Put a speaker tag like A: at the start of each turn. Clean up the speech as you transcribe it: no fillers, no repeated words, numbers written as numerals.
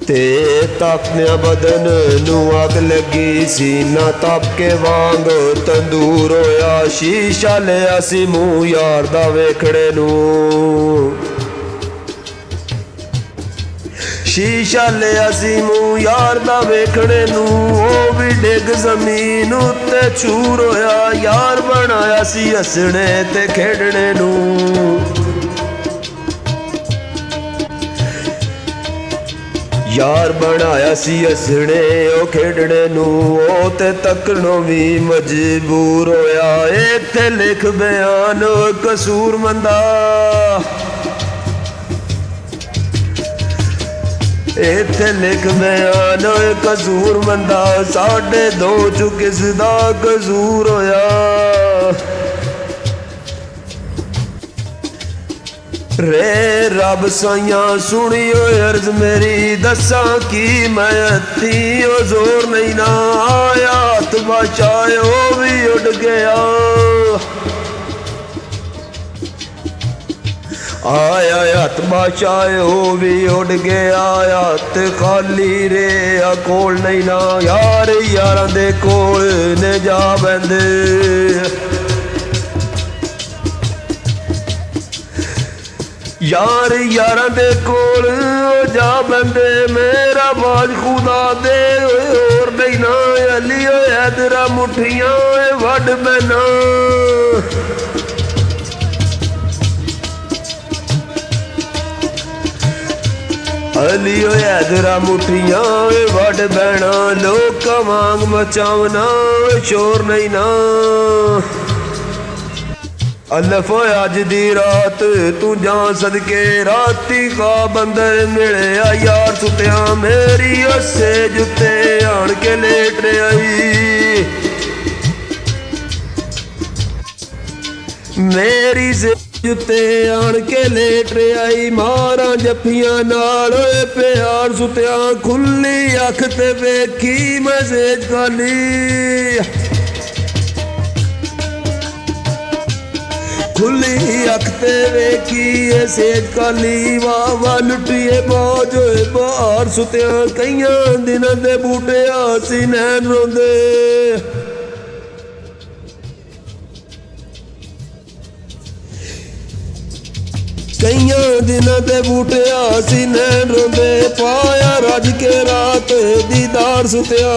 A: ते तापनिया बदन नू अग लगी, सीना तप के वांग तंदूर होया। शीशा लिया सी मूंह यार दा वेखड़े नू, शीशा लिया सी मूंह यार दा वेखड़े नू। ओ भी डिग जमीन उत्ते चूर होया, यार बनाया सी हसने ते खेडने नू। यार बनाया सी हसने ओ खेडने नू, ओ ते तकनों भी मजबूर होया। इत्थे लिख बयान कसूर मंदा, इत्थे लिख बयान कसूर मंदा। साढ़े दो चु किसदा कसूर होया। रे रब साइया सुनियो अर्ज मेरी, दसा की मैं हत्थी ओ जोर नहीं ना आया। हथ बचाए ओ भी उड़ गया, आया हथ बचाए ओ भी उड़ गया। हथ खाली रे कोल नहीं ना, यार यारां दे कोल ने जा बंदे। यार यारां दे कोल जा बंदे, मेरा बाज खुदा दे और नहीं ना। अली हैदरा मुठियां वड बैना, अली हैदरा मुठियां वड बैना। लोक वांग मचावना शोर नहीं ना। अल्लफ अज दी रात तू जा सदके, राती का बंदर मिले यार सुत्या। मेरी हसे जुते आन के लेट आई, मेरी से जुते आन के लेट आई। मारा जफियां नाल प्यार सुत्या, खुली अख ते वेखी मैं सेज खाली। खुली अख ते वेखी सेज काली, वाह वाह लुटिए मौज होए बाहर सुत्या। कईयां दिनां दे बूटे आसी नैन रोंदे, कईयां दिनां दे बूटे आसी नैन रोंदे। पाया रज के रात दीदार सुत्या।